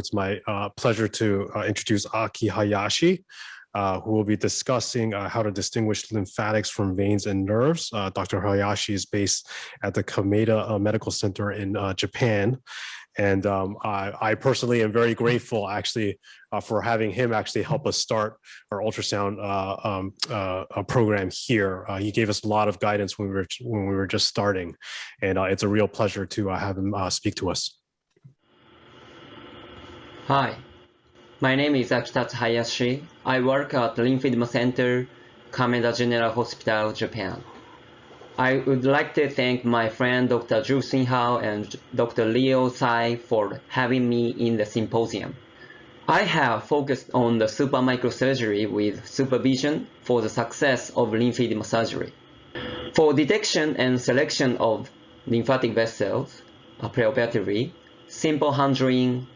It's my pleasure to introduce Aki Hayashi, who will be discussing how to distinguish lymphatics from veins and nerves. Dr. Hayashi is based at the Kameda Medical Center in Japan. And I personally am very grateful actually for having him actually help us start our ultrasound program here. He gave us a lot of guidance when we were just starting, and it's a real pleasure to have him speak to us. Hi, my name is Akitatsu Hayashi. I work at the Lymphedema Center, Kameda General Hospital, Japan. I would like to thank my friend Dr. Zhu Xinhao and Dr. Leo Tsai for having me in the symposium. I have focused on the supermicrosurgery with supervision for the success of lymphedema surgery. For detection and selection of lymphatic vessels, preoperatively, simple handling,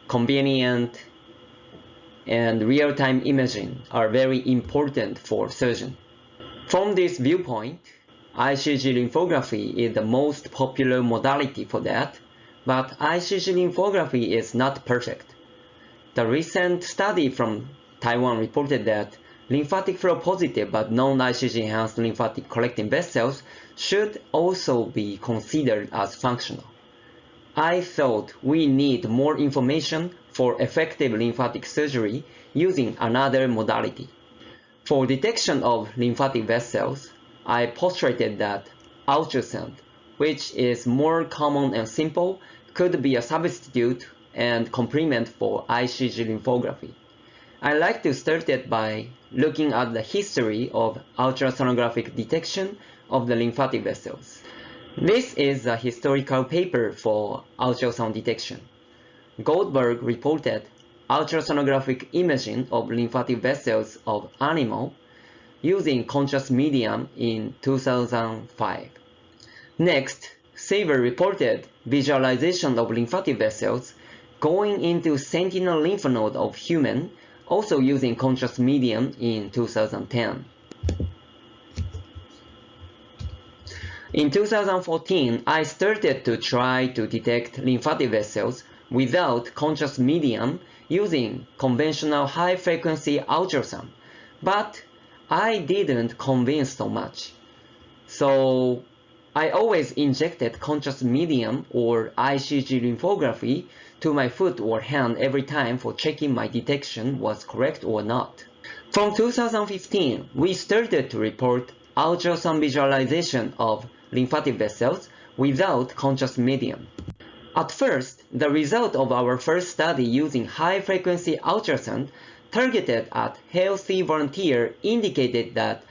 convenient, and real-time imaging are very important for surgeons. From this viewpoint, ICG lymphography is the most popular modality for that, but ICG lymphography is not perfect. The recent study from Taiwan reported that lymphatic flow positive but non-ICG enhanced lymphatic collecting vessels should also be considered as functional. I thought we need more information for effective lymphatic surgery using another modality. For detection of lymphatic vessels, I postulated that ultrasound, which is more common and simple, could be a substitute and complement for ICG lymphography. I like to start it by looking at the history of ultrasonographic detection of the lymphatic vessels. This is a historical paper for ultrasound detection. Goldberg reported ultrasonographic imaging of lymphatic vessels of animal using contrast medium in 2005. Next, Saver reported visualization of lymphatic vessels going into sentinel lymph node of human, also using contrast medium in 2010. In 2014, I started to try to detect lymphatic vessels without contrast medium using conventional high-frequency ultrasound, but I didn't convince so much. So I always injected contrast medium or ICG lymphography to my foot or hand every time for checking my detection was correct or not. From 2015, we started to report ultrasound visualization of lymphatic vessels without contrast medium. At first, the result of our first study using high-frequency ultrasound targeted at healthy volunteers indicated that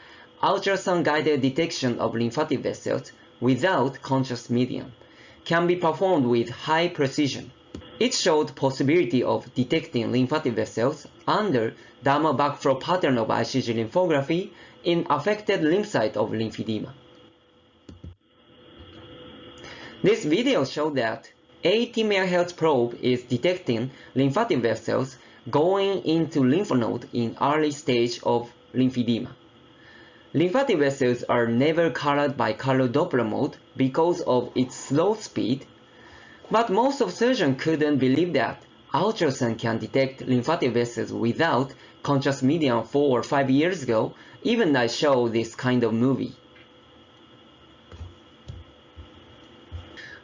ultrasound-guided detection of lymphatic vessels without contrast medium can be performed with high precision. It showed possibility of detecting lymphatic vessels under dermal backflow pattern of ICG lymphography in affected lymph site of lymphedema. This video showed that 80 MHz probe is detecting lymphatic vessels going into lymph node in early stage of lymphedema. Lymphatic vessels are never colored by color Doppler mode because of its slow speed, but most of surgeons couldn't believe that ultrasound can detect lymphatic vessels without contrast medium 4 or 5 years ago, even I show this kind of movie.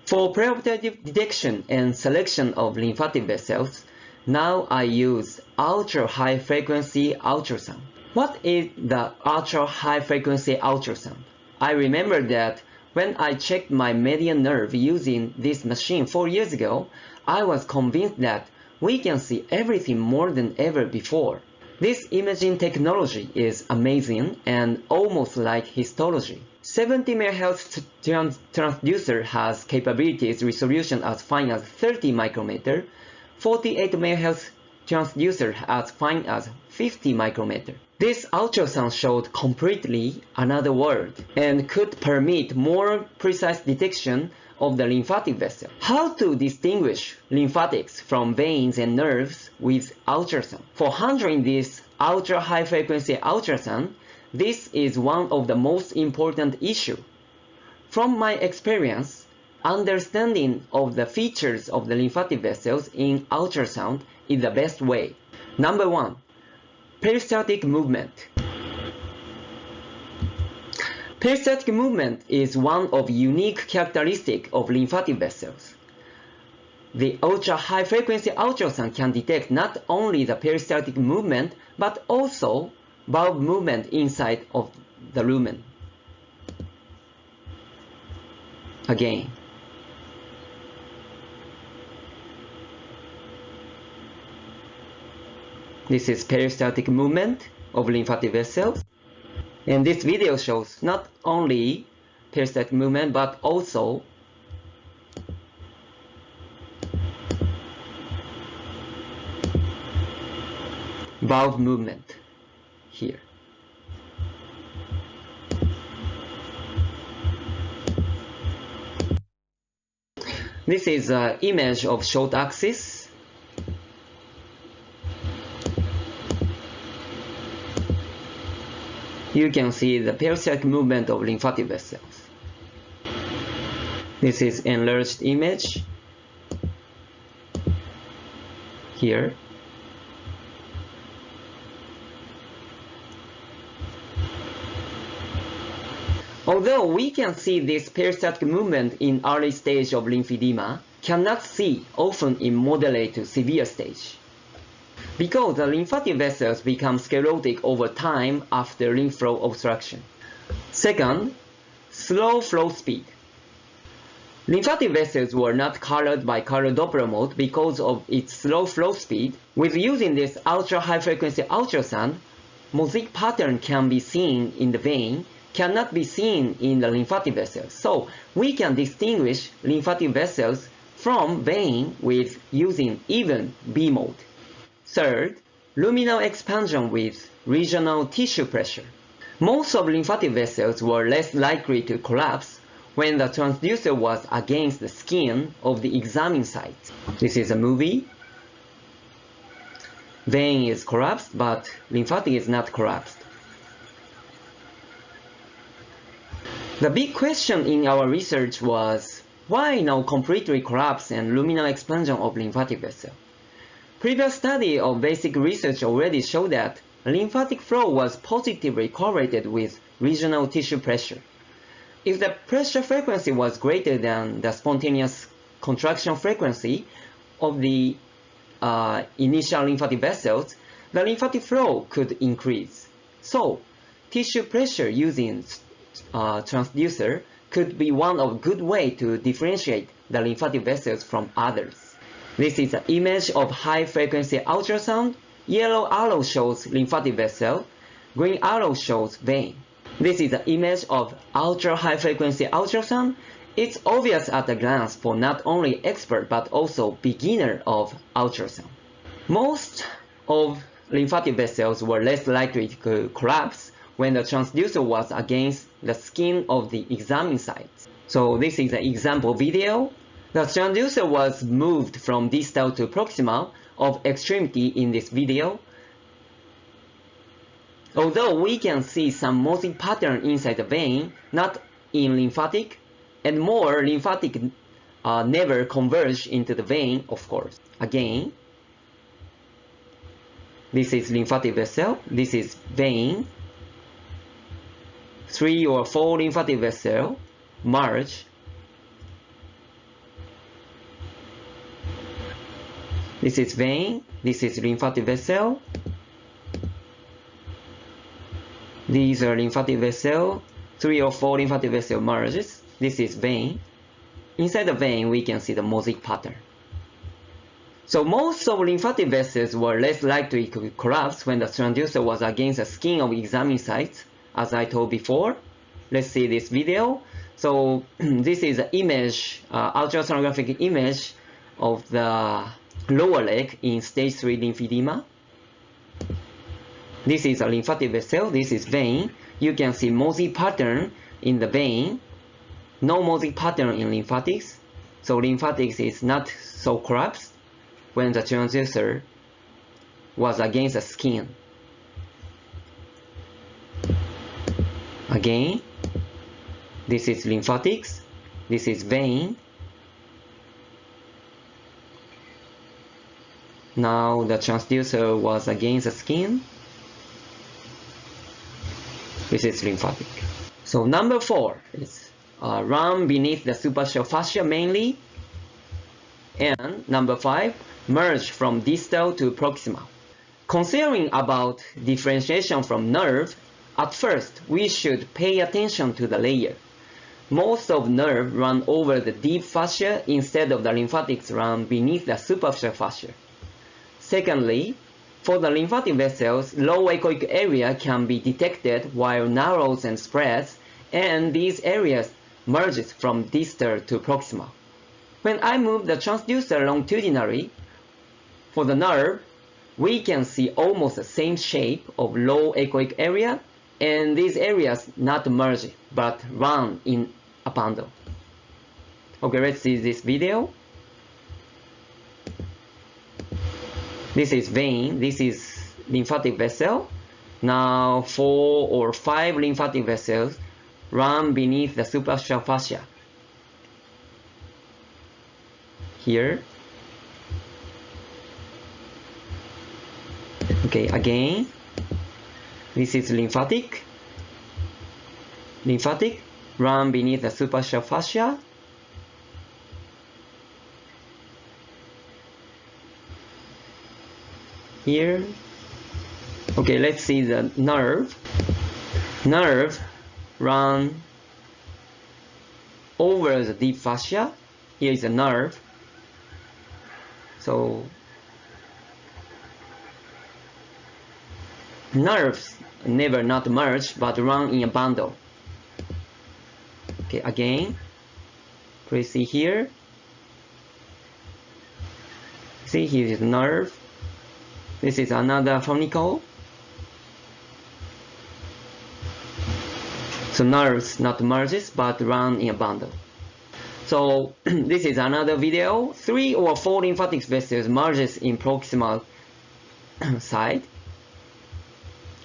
For preoperative detection and selection of lymphatic vessels, now I use ultra-high frequency ultrasound. What is the ultra-high frequency ultrasound? I remember that when I checked my median nerve using this machine 4 years ago, I was convinced that we can see everything more than ever before. This imaging technology is amazing and almost like histology. 70 MHz transducer has capabilities resolution as fine as 30 micrometer, 48 MHz transducer as fine as 50 micrometer. This ultrasound showed completely another world and could permit more precise detection of the lymphatic vessel. How to distinguish lymphatics from veins and nerves with ultrasound? For handling this ultra-high frequency ultrasound, this is one of the most important issues. From my experience, understanding of the features of the lymphatic vessels in ultrasound is the best way. Number 1. Peristaltic movement. Peristaltic movement is one of unique characteristics of lymphatic vessels. The ultra-high frequency ultrasound can detect not only the peristaltic movement but also valve movement inside of the lumen. Again, this is peristaltic movement of lymphatic vessels, and this video shows not only peristaltic movement but also valve movement here. This is an image of short axis. You can see the peristaltic movement of lymphatic vessels. This is enlarged image here. Although we can see this peristaltic movement in early stage of lymphedema, cannot see often in moderate to severe stage, because the lymphatic vessels become sclerotic over time after lymph flow obstruction. Second, slow flow speed. Lymphatic vessels were not colored by color Doppler mode because of its slow flow speed. With using this ultra-high frequency ultrasound, mosaic pattern can be seen in the vein, cannot be seen in the lymphatic vessels. So we can distinguish lymphatic vessels from vein with using even B mode. Third, luminal expansion with regional tissue pressure. Most of lymphatic vessels were less likely to collapse when the transducer was against the skin of the examined site. This is a movie. Vein is collapsed, but lymphatic is not collapsed. The big question in our research was, why no completely collapse and luminal expansion of lymphatic vessel? Previous study of basic research already showed that lymphatic flow was positively correlated with regional tissue pressure. If the pressure frequency was greater than the spontaneous contraction frequency of the initial lymphatic vessels, the lymphatic flow could increase. So, tissue pressure using transducer could be one of good way to differentiate the lymphatic vessels from others. This is an image of high frequency ultrasound. Yellow arrow shows lymphatic vessel, green arrow shows vein. This is an image of ultra high frequency ultrasound. It's obvious at a glance for not only expert but also beginner of ultrasound. Most of lymphatic vessels were less likely to collapse when the transducer was against the skin of the examined site. So this is an example video. The transducer was moved from distal to proximal of extremity in this video. Although we can see some mosaic pattern inside the vein, not in lymphatic, and more lymphatic never converge into the vein, of course. Again, this is lymphatic vessel, this is vein. 3 or 4 lymphatic vessels merge. This is vein, this is lymphatic vessel. These are lymphatic vessels, 3 or 4 lymphatic vessel merges. This is vein. Inside the vein, we can see the mosaic pattern. So most of lymphatic vessels were less likely to collapse when the transducer was against the skin of examined sites, as I told before. Let's see this video. So this is an image, ultrasonographic image of the lower leg in stage 3 lymphedema. This is a lymphatic vessel, this is vein. You can see mosaic pattern in the vein, no mosaic pattern in lymphatics. So lymphatics is not so collapsed when the transducer was against the skin. Again, this is lymphatics, this is vein, Now the transducer was against the skin. This is lymphatic. So number 4 is run beneath the superficial fascia mainly. And number 5, merge from distal to proximal. Considering about differentiation from nerve, at first we should pay attention to the layer. Most of nerve run over the deep fascia instead of the lymphatics run beneath the superficial fascia. Secondly, for the lymphatic vessels, low echoic area can be detected while narrows and spreads, and these areas merges from distal to proximal. When I move the transducer longitudinally, for the nerve, we can see almost the same shape of low echoic area, and these areas not merge but run in a bundle. Okay, let's see this video. This is vein, this is lymphatic vessel. Now 4 or 5 lymphatic vessels run beneath the superficial fascia. Here. Okay, again, this is lymphatic. Lymphatic run beneath the superficial fascia. Here. Okay, let's see the nerve. Nerve run over the deep fascia. Here is a nerve. So nerves never not merge but run in a bundle. Okay, again, please see here. See, here is the nerve. This is another funicle. So nerves not merges but run in a bundle. So this is another video. 3 or 4 lymphatic vessels merges in proximal side.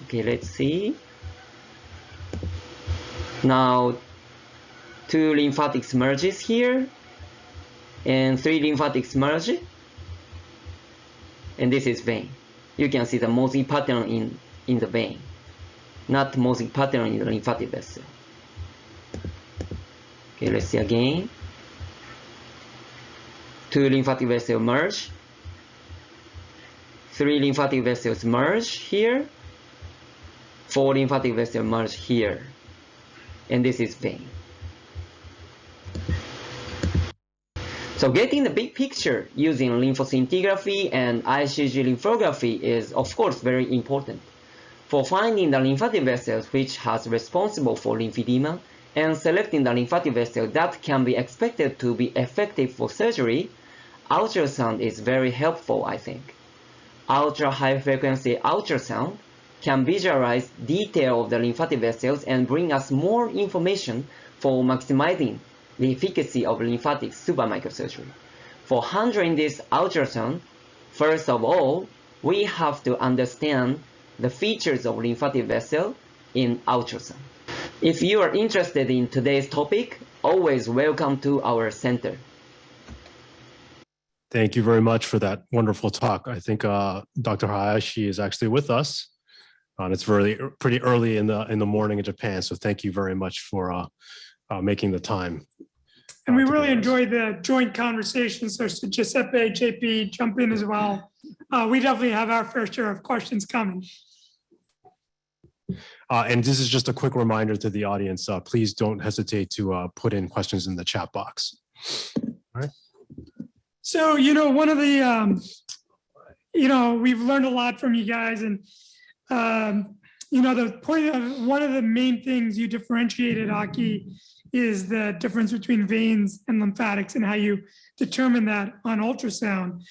Okay, let's see. Now 2 lymphatics merges here, and 3 lymphatics merge, and this is vein. You can see the mosaic pattern in the vein, not mosaic pattern in the lymphatic vessel. Okay, let's see again. 2 lymphatic vessels merge, 3 lymphatic vessels merge here, 4 lymphatic vessels merge here, and this is vein. So getting the big picture using lymphoscintigraphy and ICG lymphography is of course very important for finding the lymphatic vessels which has responsible for lymphedema and selecting the lymphatic vessel that can be expected to be effective for surgery. Ultrasound is very helpful, I think. Ultra high frequency ultrasound can visualize detail of the lymphatic vessels and bring us more information for maximizing the efficacy of lymphatic supermicrosurgery. For handling this ultrasound, first of all, we have to understand the features of lymphatic vessel in ultrasound. If you are interested in today's topic, always welcome to our center. Thank you very much for that wonderful talk. I think Dr. Hayashi is actually with us. It's pretty early in the morning in Japan, so thank you very much for making the time. And we really enjoyed the joint conversation. So Giuseppe, JP, jump in as well. We definitely have our fair share of questions coming. And this is just a quick reminder to the audience. Please don't hesitate to put in questions in the chat box. All right. So, one of the, we've learned a lot from you guys. And, the point of one of the main things you differentiated, Aki, is the difference between veins and lymphatics and how you determine that on ultrasound.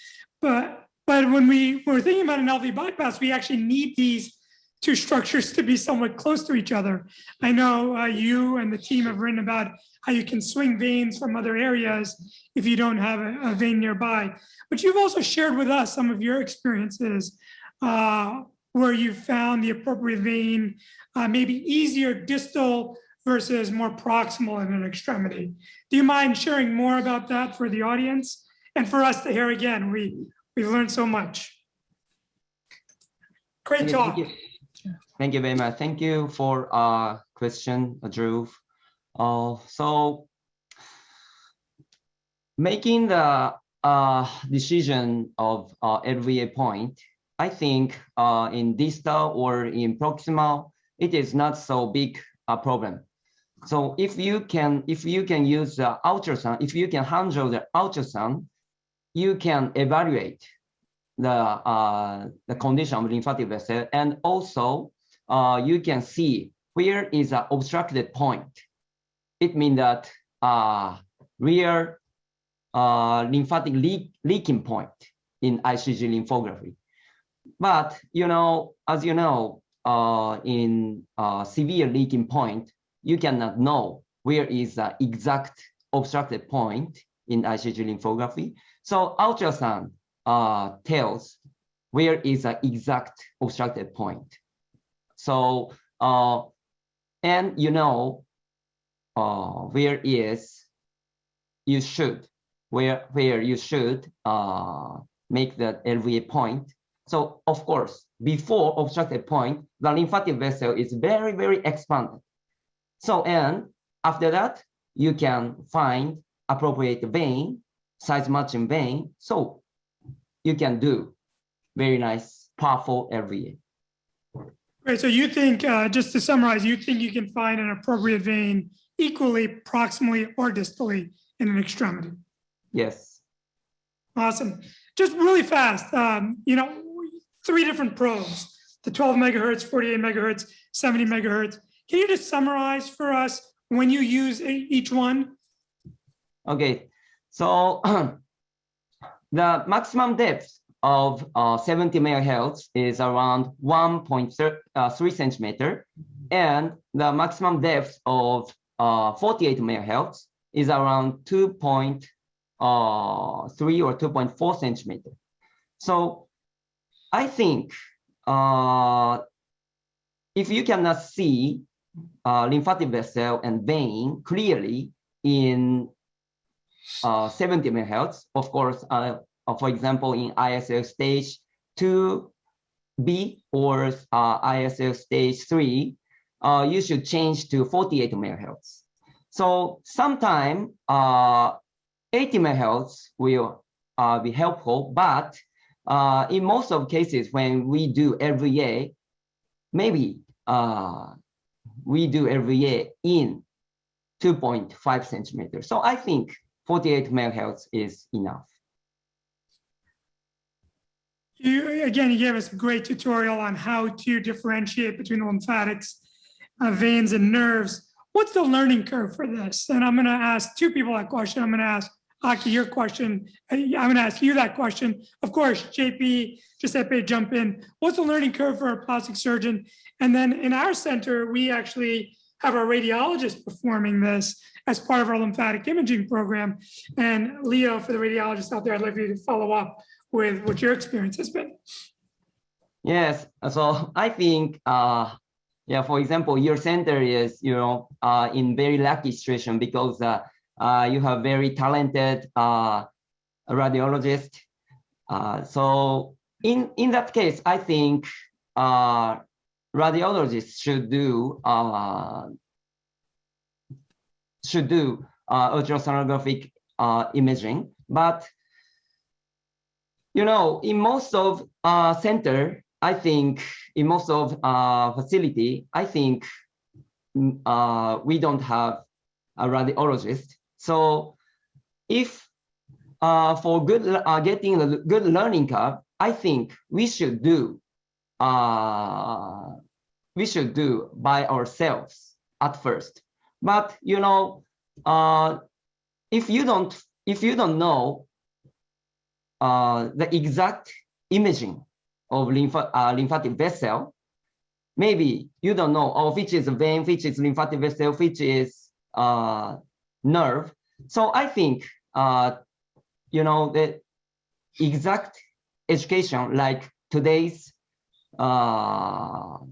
But when we're thinking about an LV bypass, we actually need these two structures to be somewhat close to each other. I know you and the team have written about how you can swing veins from other areas if you don't have a vein nearby. But you've also shared with us some of your experiences where you found the appropriate vein maybe easier distal versus more proximal in an extremity. Do you mind sharing more about that for the audience and for us to hear again? We We've learned so much. Great talk. Thank you. Thank you very much. Thank you for question, Drew. So making the decision of LVA point, I think in distal or in proximal, it is not so big a problem. So if you can use the ultrasound, if you can handle the ultrasound, you can evaluate the condition of lymphatic vessel, and also you can see where is an obstructed point. It means that real lymphatic leaking point in ICG lymphography. But as you know, in severe leaking point, you cannot know where is the exact obstructed point in ICG lymphography. So ultrasound tells where is the exact obstructed point. So and where you should make the LVA point. So of course, before obstructed point, the lymphatic vessel is very, very expanded. So, and after that, you can find appropriate vein, size matching vein. So you can do very nice, powerful LVA. Great. So you think, just to summarize, you think you can find an appropriate vein equally, proximally, or distally in an extremity? Yes. Awesome. Just really fast, 3 different probes, the 12 megahertz, 48 megahertz, 70 megahertz. Can you just summarize for us when you use each one? Okay, so the maximum depth of 70 megahertz is around 1.3 centimeter, and the maximum depth of 48 megahertz is around 2.3 or 2.4 centimeter. So I think if you cannot see lymphatic vessel and vein clearly in 70 megahertz, of course, for example, in ISL stage 2B or ISL stage 3, you should change to 48 megahertz. So sometime 80 megahertz will be helpful, but in most of cases when we do LVA, maybe we do LVA in 2.5 centimeters. So I think 48 megahertz is enough. You gave us a great tutorial on how to differentiate between the lymphatics, veins, and nerves. What's the learning curve for this? And I'm going to ask 2 people that question. I'm going to ask Aki your question. I'm going to ask you that question. Of course, JP, Giuseppe, jump in. What's the learning curve for a plastic surgeon? And then in our center, we actually have our radiologist performing this as part of our lymphatic imaging program. And Leo, for the radiologist out there, I'd like you to follow up with what your experience has been. Yes, so I think, for example, your center is, in very lucky situation because you have very talented radiologist. So in that case, I think radiologists should do ultrasonographic imaging, but in most of center, I think in most of facility, I think we don't have a radiologist. So if for getting a good learning curve, I think we should do by ourselves at first. But if you don't know the exact imaging of lymphatic vessel, maybe you don't know which is a vein, which is lymphatic vessel, which is nerve. So I think the exact education like today's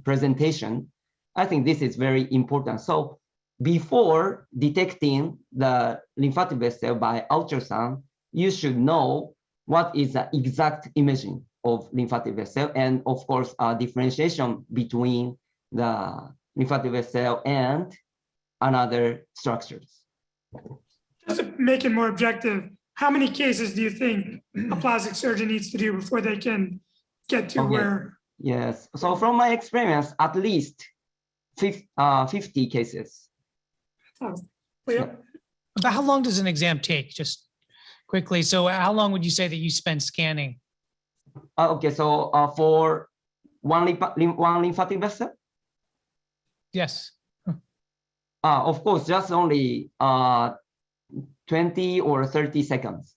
presentation, I think this is very important. So before detecting the lymphatic vessel by ultrasound, you should know what is the exact imaging of lymphatic vessel, and of course, differentiation between the lymphatic vessel and another structures. Just to make it more objective, how many cases do you think a plastic surgeon needs to do before they can get to where? Yes, so from my experience, at least 50 cases. Yeah. About how long does an exam take? Just quickly. So how long would you say that you spend scanning? Okay, so for one lymphatic vessel? Yes. Of course, just only 20 or 30 seconds.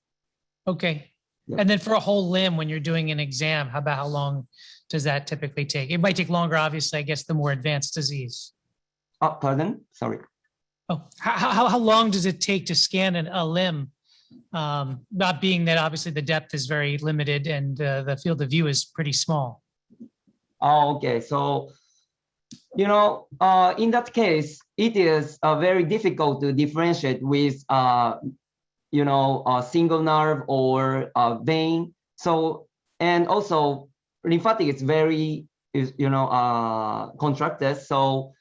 Okay. Yeah. And then for a whole limb, when you're doing an exam, how long does that typically take? It might take longer, obviously, I guess, the more advanced disease. Pardon? Sorry. Oh, how long does it take to scan a limb? Not being that obviously the depth is very limited and the field of view is pretty small. Oh, okay. So, in that case, it is very difficult to differentiate with, a single nerve or a vein. So, and also lymphatic is very, contracted. So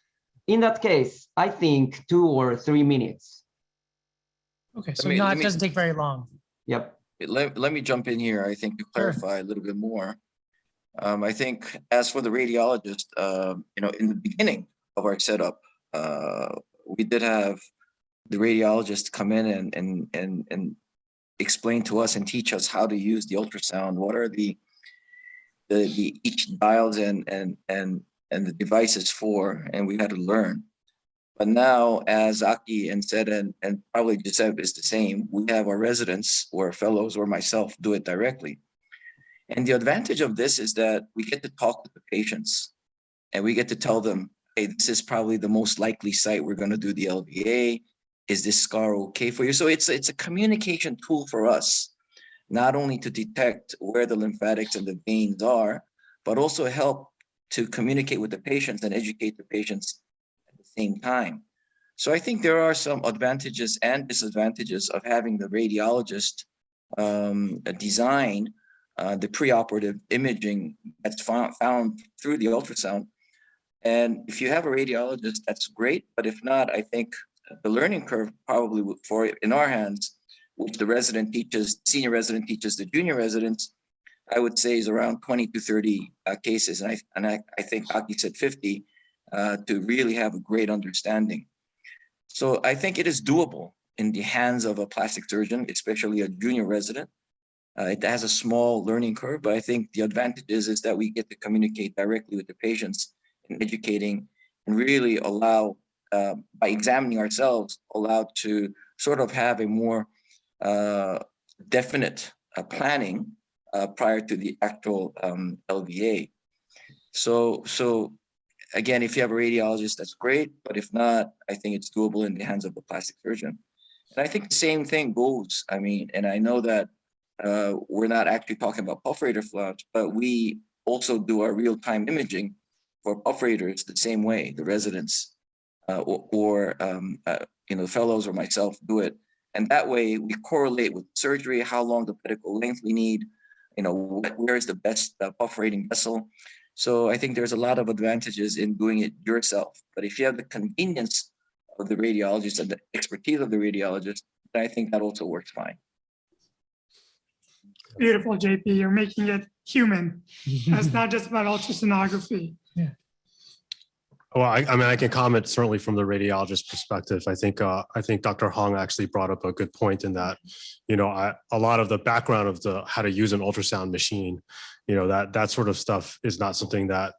in that case, I think 2 or 3 minutes. Okay, so it doesn't take very long. Yep. Let me jump in here, I think, to clarify a little bit more. I think as for the radiologist, in the beginning of our setup, we did have the radiologist come in and explain to us and teach us how to use the ultrasound. What are the each dials and the devices for, and we had to learn. But now, as Aki and said, and probably Giuseppe is the same, we have our residents or fellows or myself do it directly. And the advantage of this is that we get to talk with the patients and we get to tell them, hey, this is probably the most likely site we're going to do the LVA. Is this scar okay for you? So it's a communication tool for us, not only to detect where the lymphatics and the veins are, but also help to communicate with the patients and educate the patients at the same time. So I think there are some advantages and disadvantages of having the radiologist design the preoperative imaging that's found through the ultrasound. And if you have a radiologist, that's great. But if not, I think the learning curve probably for in our hands, which the resident teaches, senior resident teaches the junior residents, I would say is around 20 to 30 cases. And I think Aki said 50 to really have a great understanding. So I think it is doable in the hands of a plastic surgeon, especially a junior resident. It has a small learning curve, but I think the advantage is that we get to communicate directly with the patients and educating and really allow, by examining ourselves, allowed to sort of have a more definite planning prior to the actual LVA. So again, if you have a radiologist, that's great, but if not, I think it's doable in the hands of a plastic surgeon. And I think the same thing goes, and I know that we're not actually talking about perforator flaps, but we also do our real-time imaging for perforators the same way. The residents or fellows or myself do it, and that way we correlate with surgery, how long the pedicle length we need, where is the best perforating vessel. So I think there's a lot of advantages in doing it yourself. But if you have the convenience of the radiologist and the expertise of the radiologist, then I think that also works fine. Beautiful, JP. You're making it human. It's not just about ultrasonography. Yeah. Well, I can comment certainly from the radiologist perspective. I think Dr. Hong actually brought up a good point in that, a lot of the background of how to use an ultrasound machine, that sort of stuff is not something that,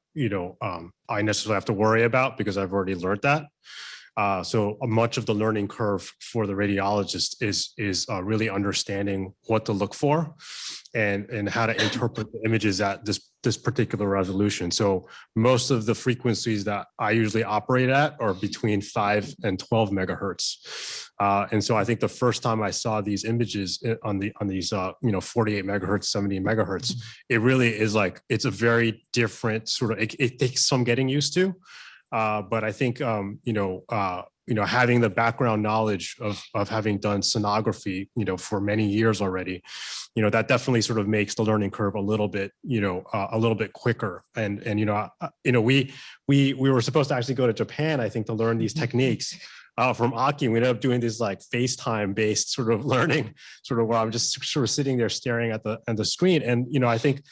I necessarily have to worry about because I've already learned that. So much of the learning curve for the radiologist is really understanding what to look for and how to interpret the images at this particular resolution. So most of the frequencies that I usually operate at are between 5 and 12 megahertz. And so I think the first time I saw these images on these 48 megahertz, 70 megahertz, it really is like, it's a very different sort of, it takes some getting used to. But I think, having the background knowledge of having done sonography, for many years already, that definitely sort of makes the learning curve a little bit, a little bit quicker. And we were supposed to actually go to Japan, I think, to learn these techniques from Aki. We ended up doing this like FaceTime based sort of learning, sort of where I'm just sort of sitting there staring at the screen. And, I think,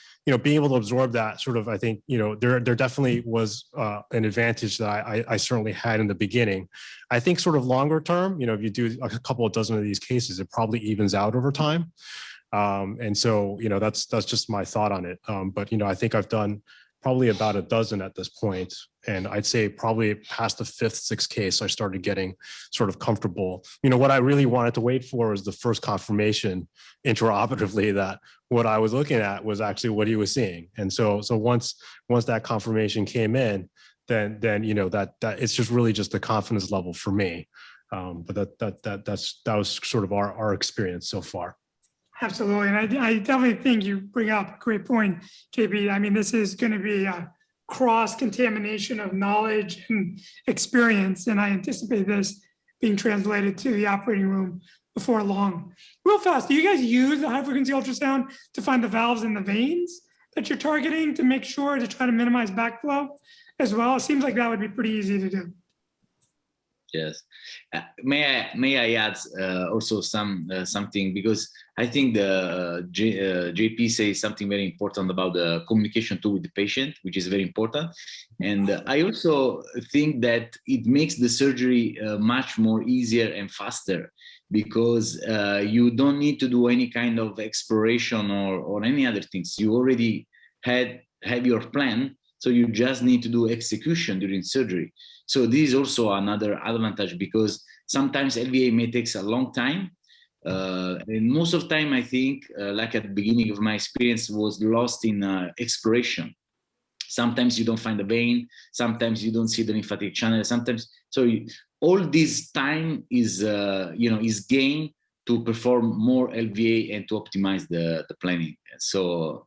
being able to absorb that sort of, I think, there definitely was an advantage that I certainly had in the beginning. I think sort of longer term, if you do a couple of dozen of these cases, it probably evens out over time. And so, that's just my thought on it. But, I think I've done probably about a dozen at this point. And I'd say probably past the fifth, sixth case, I started getting sort of comfortable. What I really wanted to wait for was the first confirmation intraoperatively that what I was looking at was actually what he was seeing. And so once that confirmation came in, then that it's just really just the confidence level for me. But that was sort of our experience so far. Absolutely. And I definitely think you bring up a great point, JP. I mean, this is going to be a cross-contamination of knowledge and experience. And I anticipate this being translated to the operating room before long. Real fast, do you guys use the high-frequency ultrasound to find the valves in the veins that you're targeting to make sure to try to minimize backflow as well? It seems like that would be pretty easy to do. Yes. May I add also something, because I think the JP says something very important about the communication too with the patient, which is very important. And I also think that it makes the surgery much more easier and faster, because you don't need to do any kind of exploration or any other things. You already have your plan, so you just need to do execution during surgery. So this is also another advantage, because sometimes LVA may take a long time. And most of the time, I think, like at the beginning of my experience, was lost in exploration. Sometimes you don't find the vein, sometimes you don't see the lymphatic channel, sometimes. So all this time is, is gained to perform more LVA and to optimize the planning. So,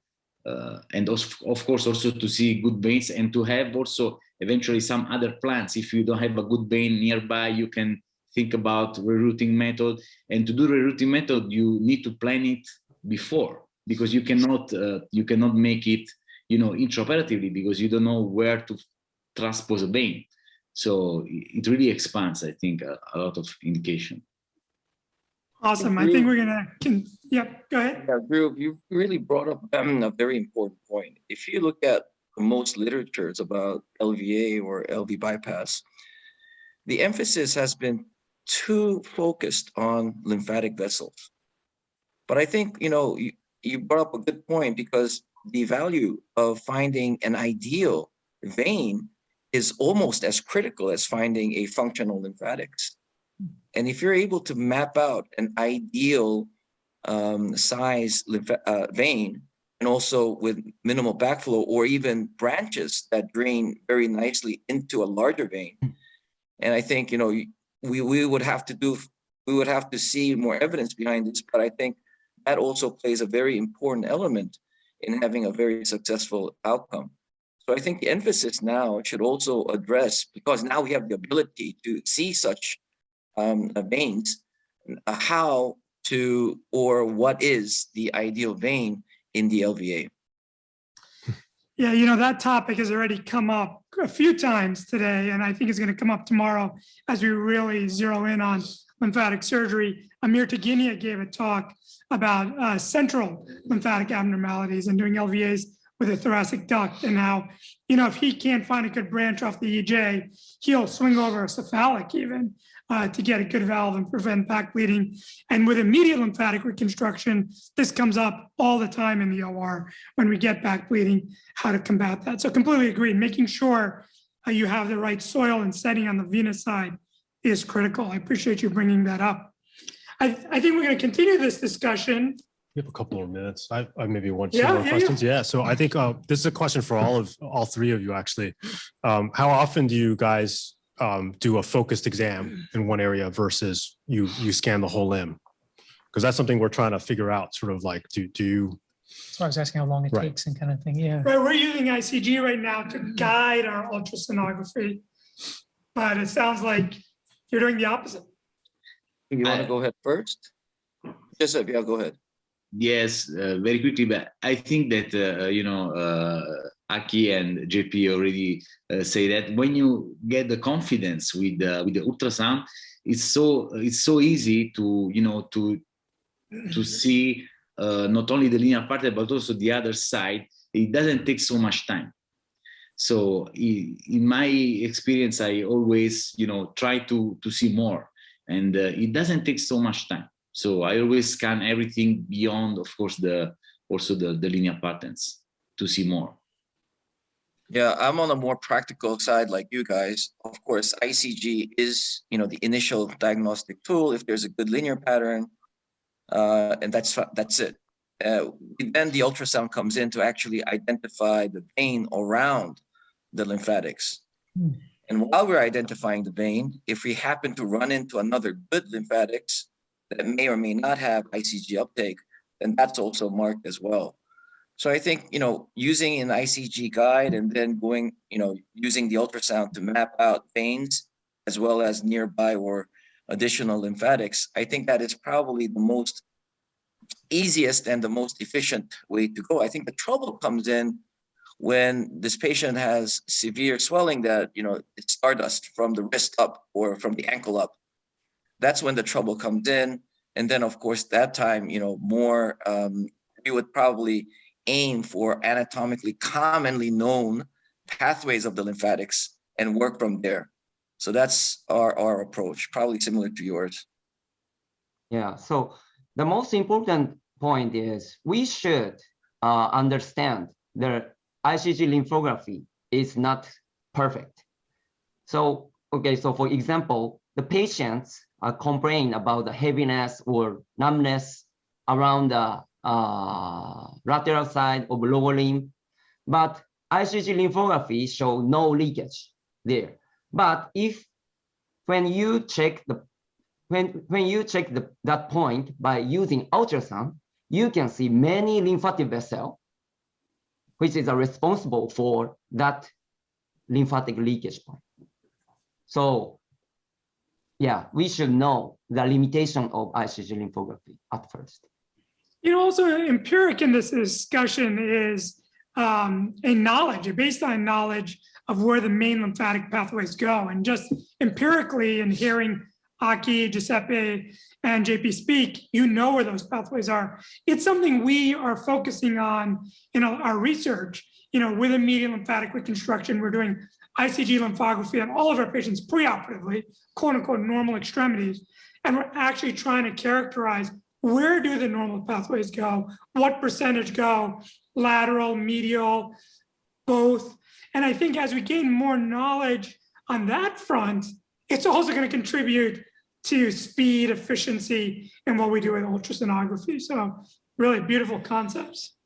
and of course, also to see good veins and to have also eventually some other plans. If you don't have a good vein nearby, you can think about rerouting method. And to do rerouting method, you need to plan it before, because you cannot make it, intraoperatively, because you don't know where to transpose a vein. So it really expands, I think, a lot of indication. Awesome. I think we're yeah, go ahead. Yeah, Drew, you really brought up a very important point. If you look at most literatures about LVA or LV bypass, the emphasis has been too focused on lymphatic vessels. But I think, you brought up a good point, because the value of finding an ideal vein is almost as critical as finding a functional lymphatics. And if you're able to map out an ideal size vein, and also with minimal backflow, or even branches that drain very nicely into a larger vein. And I think, we would have to see more evidence behind this, but I think that also plays a very important element in having a very successful outcome. So I think the emphasis now should also address, because now we have the ability to see such veins, how to, or what is the ideal vein in the LVA. Yeah, that topic has already come up a few times today, and I think it's going to come up tomorrow as we really zero in on lymphatic surgery. Amir Taginia gave a talk about central lymphatic abnormalities and doing LVAs with a thoracic duct, and how, if he can't find a good branch off the EJ, he'll swing over a cephalic even to get a good valve and prevent back bleeding. And with immediate lymphatic reconstruction, this comes up all the time in the OR when we get back bleeding, how to combat that. So completely agree. Making sure you have the right soil and setting on the venous side is critical. I appreciate you bringing that up. I think we're going to continue this discussion. We have a couple more minutes. I maybe want two more questions. Yeah. So I think this is a question for all three of you, actually. How often do you guys do a focused exam in one area versus you scan the whole limb? Because that's something we're trying to figure out, sort of like, do you? So I was asking how long it takes and kind of thing. Yeah. Right. We're using ICG right now to guide our ultrasonography, but it sounds like you're doing the opposite. You want to I- go ahead first? Joseph, yeah, go ahead. Yes, very quickly, but I think that Aki and JP already say that when you get the confidence with the ultrasound, it's so easy to to see not only the linear pattern but also the other side. It doesn't take so much time. So in my experience, I always try to see more, and it doesn't take so much time. So I always scan everything beyond, of course, the linear patterns to see more. Yeah, I'm on a more practical side like you guys. Of course, ICG is, the initial diagnostic tool if there's a good linear pattern, and that's it. Then the ultrasound comes in to actually identify the vein around the lymphatics. And while we're identifying the vein, if we happen to run into another good lymphatics that may or may not have ICG uptake, then that's also marked as well. So I think, using an ICG guide and then going, using the ultrasound to map out veins as well as nearby or additional lymphatics, I think that is probably the most easiest and the most efficient way to go. I think the trouble comes in when this patient has severe swelling that, it's stardust from the wrist up or from the ankle up. That's when the trouble comes in. And then, of course, that time, more, we would probably aim for anatomically commonly known pathways of the lymphatics and work from there. So that's our approach, probably similar to yours. Yeah, so the most important point is we should understand the ICG lymphography is not perfect. So, okay, so for example, the patients complain about the heaviness or numbness around the lateral side of lower limb, but ICG lymphography show no leakage there. But when you check that point by using ultrasound, you can see many lymphatic vessels, which is responsible for that lymphatic leakage point. So yeah, we should know the limitation of ICG lymphography at first. Also empiric in this discussion is a baseline knowledge of where the main lymphatic pathways go. And just empirically in hearing Aki, Giuseppe, and JP speak, where those pathways are. It's something we are focusing on in our research. With immediate lymphatic reconstruction, we're doing ICG lymphography on all of our patients preoperatively, quote unquote, normal extremities. And we're actually trying to characterize where do the normal pathways go, what percentage go, lateral, medial, both. And I think as we gain more knowledge on that front, it's also going to contribute to speed, efficiency, and what we do with ultrasonography. So really beautiful concepts.